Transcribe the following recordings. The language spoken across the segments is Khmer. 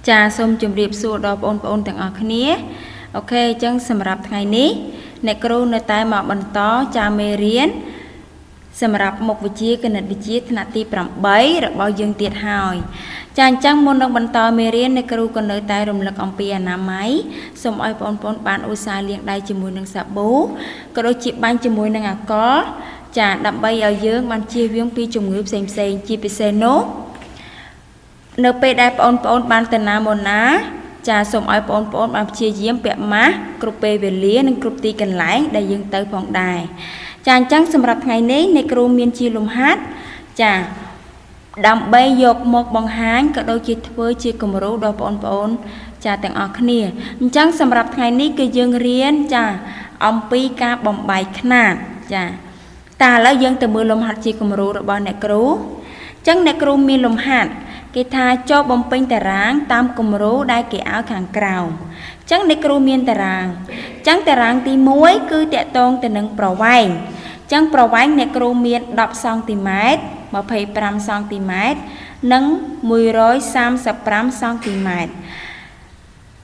ចាសូមជម្រាបសួរដល់បងប្អូនទាំងអស់គ្នាអូខេអញ្ចឹងសម្រាប់ថ្ងៃនេះអ្នកគ្រូនៅតែមកបន្តចាមេរៀនសម្រាប់មុខវិជ្ជាគណិតវិទ្យាថ្នាក់ទី8របស់យើងទៀតហើយចាអញ្ចឹងមុននឹងបន្តមេរៀនអ្នកគ្រូក៏នៅតែរំលឹកអំពីអនាម័យសូមឲ្យបងប្អូនបានឧស្សាហ៍លាងដៃជាមួយនឹងសាប៊ូក៏ដូចជាបាញ់ជាមួយនឹងអាល់កុលចាដើម្បីឲ្យយើងបានជៀសវាងពីជំងឺផ្សេងៗជាពិសេសនោះនៅពេលដែលបងប្អូនបានទៅណាមកណាចាសូមឲ្យបងប្អូនបានព្យាយាមពាក់ម៉ាស់គ្រប់ពេលវេលានិងគ្រប់ទីកន្លែងដែលយើងទៅផងដែរចាអញ្ចឹងសម្រាប់ថ្ងៃនេះអ្នកគ្រូមានជាលំហាត់ចាដើម្បីយកមកបង្ហាញក៏ដូចជាធ្វើជាគំរូដល់បងប្អូនចាទាំងអស់គ្នាអញ្ចឹងសម្រាប់ថ្ងៃនេះគឺយើងរៀនចាអំពីការបំបែកខ្នាតចាតែឥឡូវយើងទៅមើលលំហាត់ជាគំរូរបស់អ្នកគ្រូអញ្ចឹងអ្នកគ្រូមានលំហាត់គេថាចូលបំពេញតារាងតាមគំរូដែលគេឲ្យខាងក្រោមអញ្ចឹងអ្នកគ្រូមានតារាងអញ្ចឹងតារាងទី1គឺតកតងទៅនឹងប្រវែងអញ្ចឹងប្រវែងអ្នកគ្រូមាន10សង់ទីម៉ែត្រ25សង់ទីម៉ែត្រនិង135សង់ទីម៉ែត្រ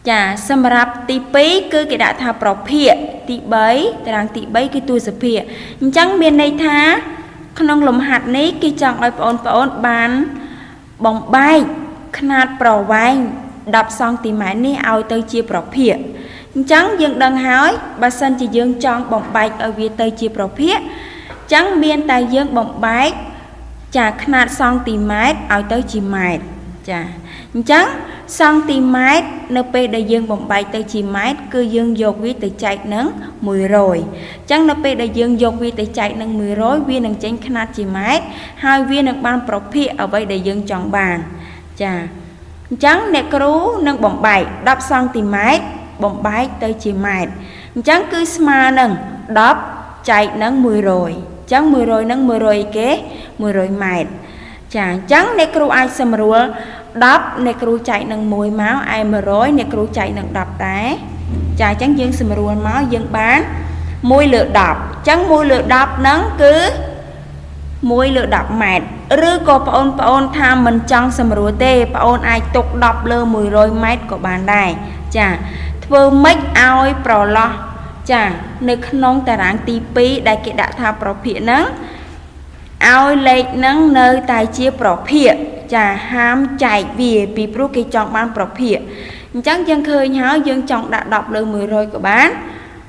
ចាសម្រាប់ទី2គឺគេដាក់ថាប្រភេទទី3តារាងទី3គឺតួសភាគអញ្ចឹងមានន័យថាក្នុងលំហាត់នេះគេចង់ឲ្យបងប្អូនបានបំបែកខ្នាតប្រវែង10សង់ទីម៉ែត្រនេះឲ្យទៅជាប្រភេទអញ្ចឹងយើងដឹងហើយបើសិនជាយើងចង់បំបែកឲ្យវាទៅជាប្រភេទអញ្ចឹងមានតែយើងបំបែកចាខ្នាតសង់ទីម៉ែត្រឲ្យទៅជាម៉ែត្រចាអញ្ចឹងសង់ទីម៉ែត្រនៅពេលដែលយើងបំបែកទៅជាម៉ែត្រគឺយើងយកវាទៅចែកនឹង100អញ្ចឹងនៅពេលដែលយើងយកវាទៅចែកនឹង100វានឹងចេញខ្នាតជាម៉ែត្រហើយវានឹងបានប្រភេទអ្វីដែលយើងចង់បានចាអញ្ចឹងអ្នកគ្រូនឹងបំបែក10សង់ទីម៉ែត្របំបែកទៅជាម៉ែត្រអញ្ចឹងគឺស្មើនឹង10ចែកនឹង100អញ្ចឹង100នឹង100គេ100ម៉ែត្រចាអញ្ចឹងអ្នកគ្រូអាចសម្រួល10អ្នកគ្រូចែកនឹង1មកឯ100អ្នកគ្រូចែកនឹង10ដែរចាអញ្ចឹងយើងសម្រួលមកយើងបាន1លើ10អញ្ចឹង1លើ10ហ្នឹងគឺ1លើ10ម៉ែត្រឬក៏បងប្អូនថាមិនចង់សម្រួលទេបងអូនអាចទុក10លើ100ម៉ែត្រក៏បានដែរចាធ្វើម៉េចឲ្យប្រឡោះចានៅក្នុងតារាងទី2ដែលគេដាក់ថាប្រភេទហ្នឹងឲ្យលេខហ្នឹងនៅតែជាប្រភេទចាហាមចែកវាពីព្រោះគេចង់បានប្រភេទអញ្ចឹងយើងឃើញហើយយើងចង់ដាក់10លើ100ក៏បាន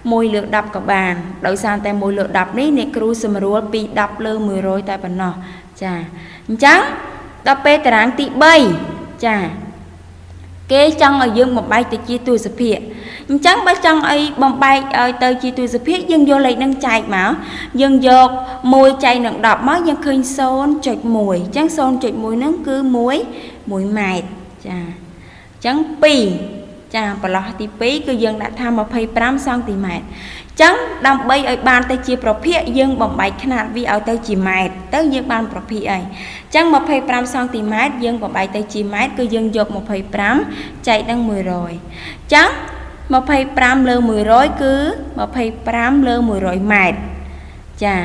1លើ10ក៏បានដោយសារតែ1លើ10នេះអ្នកគ្រូសម្រួលពី10លើ100តែប៉ុណ្ណោះចាអញ្ចឹងដល់ពេលតារាងទី3ចាគេចង់ឲ្យយើងបំបែកទៅជាតួសភាគអញ្ចឹងបើចង់ឲ្យបំបែកឲ្យទៅជាតួសភាគយើងយកលេខនឹងចែកមកយើងយក1ចែកនឹង10មកយើងឃើញ 0.1 អញ្ចឹង 0.1 ហ្នឹងគឺ1ម៉ែត្រចាអញ្ចឹង2ចាប្រឡោះទី2គឺយើងដាក់ថា25សង់ទីម៉ែត្រអញ្ចឹងដើម្បីឲ្យបានទៅជាប្រភេទយើងបំបែកខ្នាតវាឲ្យទៅជាម៉ែត្រទៅយើងបានប្រភេទអីអញ្ចឹង25សង់ទីម៉ែត្រយើងបំបែកទៅជាម៉ែត្រគឺយើងយក25ចែកនឹង100អញ្ចឹង25លើ100គឺ25លើ100ម៉ែត្រចា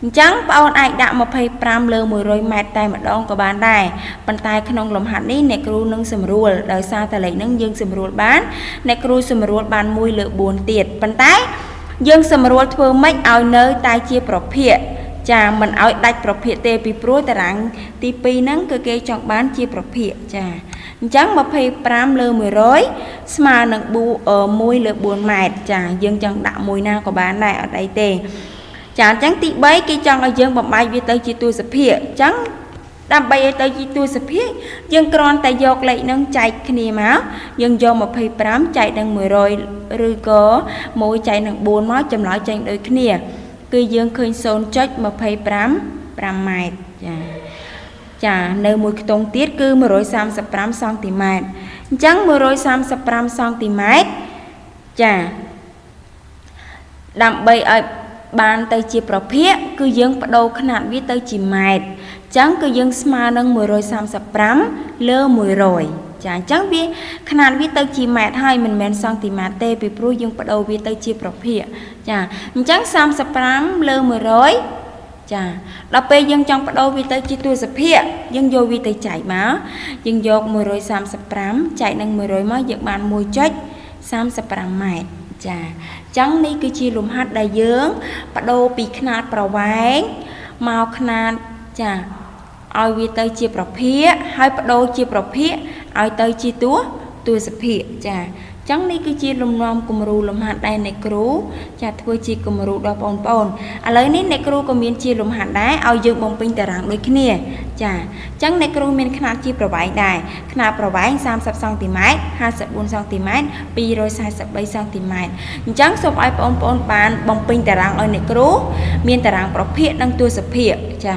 អញ្ចឹងបងអូនអាចដាក់25លើ100ម៉ែត្រតែម្ដងក៏បានដែរប៉ុន្តែក្នុងលំហាត់នេះអ្នកគ្រូនឹងសម្រួលដោយសារតែលេខហ្នឹងយើងសម្រួលបានអ្នកគ្រូសម្រួលបាន1លើ4ទៀតប៉ុន្តែយើងសម្រួលធ្វើម៉េចឲ្យនៅតែជាប្រភេទចាមិនឲ្យដាច់ប្រភេទទេពីព្រោះតារាងទី2ហ្នឹងគឺគេចង់បានជាប្រភេទចាអញ្ចឹង25លើ100ស្មើនឹង1លើ4ម៉ែត្រចាយើងចង់ដាក់មួយណាក៏បានដែរអត់អីទេចាអញ្ចឹងទី3គេចង់ឲ្យយើងបំបែកវាទៅជាតួសភាគអញ្ចឹងដើម្បីឲ្យទៅជាតួសភាគយើងគ្រាន់តែយកលេខហ្នឹងចែកគ្នាមកយើងយក25ចែកនឹង100ឬក៏1ចែកនឹង4មកចម្លើយចេញដូចគ្នាគឺយើងឃើញ 0.25 ម៉ែត្រចានៅមួយខ្ទង់ទៀតគឺ135សង់ទីម៉ែត្រអញ្ចឹង135សង់ទីម៉ែត្រចាដើម្បីឲ្យបានទៅជាប្រភេទគឺយើងបដូរខ្នាតវាទៅជាម៉ែត្រអញ្ចឹងគឺយើងស្មើនឹង135លើ100ចាអញ្ចឹងវាខ្នាតវាទៅជាម៉ែត្រហើយមិនមែនសង់ទីម៉ែត្រទេពីព្រោះយើងបដូរវាទៅជាប្រភេទចាអញ្ចឹង35លើ100 ចាដល់ពេលយើងចង់បដូរវាទៅជាទូរសភាយើងយកវាទៅចែកមកយើងយក135ចែកនឹង100មកយើងបាន1.35 ម៉ែត្រចាអញ្ចឹងនេះគឺជាលំហាត់ដែលយើងបដូរពីខ្នាតប្រវែងមកខ្នាតចាឲ្យវាទៅជាប្រភាគហើយបដូរជាប្រភាគឲ្យទៅជាទូរសភាចាចឹងនេះគឺជាលំនាំគំរូលំហាត់ដែលអ្នកគ្រូចាធ្វើជាគំរូដល់បងប្អូនឥឡូវនេះអ្នកគ្រូក៏មានជាលំហាត់ដែរឲ្យយើងបំពេញតារាងដូចគ្នាចាចឹងអ្នកគ្រូមានខ្នាតជាប្រវែងដែរខ្នាតប្រវែង30សង់ទីម៉ែត្រ54សង់ទីម៉ែត្រ243សង់ទីម៉ែត្រអញ្ចឹងសូមឲ្យបងប្អូនបានបំពេញតារាងឲ្យអ្នកគ្រូមានតារាងប្រភាគនិងទូរសភាគចា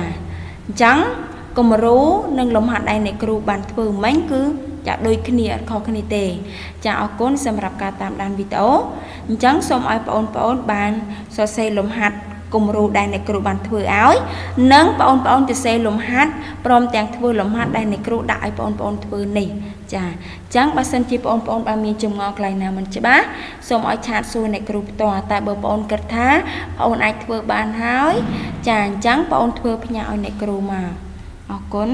អញ្ចឹងគំរូនិងលំហាត់ដែលអ្នកគ្រូបានធ្វើមិញគឺចាដូចគ្នាអត់ខុសគ្នាទេចាអរគុណសម្រាប់ការតាមដានវីដេអូអញ្ចឹងសូមឲ្យបងប្អូនបានសរសេរលំហាត់គំរូដែលអ្នកគ្រូបានធ្វើឲ្យនិងបងប្អូនសរសេរលំហាត់ព្រមទាំងធ្វើលំហាត់ដែលអ្នកគ្រូដាក់ឲ្យបងប្អូនធ្វើនេះចាអញ្ចឹងបើសិនជាបងប្អូនបានមានចម្ងល់កន្លែងណាមិនច្បាស់សូមឲ្យឆាតសួរអ្នកគ្រូផ្ទាល់តែបើបងប្អូនគិតថាបងប្អូនអាចធ្វើបានហើយចាអញ្ចឹងបងប្អូនធ្វើផ្ញើឲ្យអ្នកគ្រូមកអរគុណ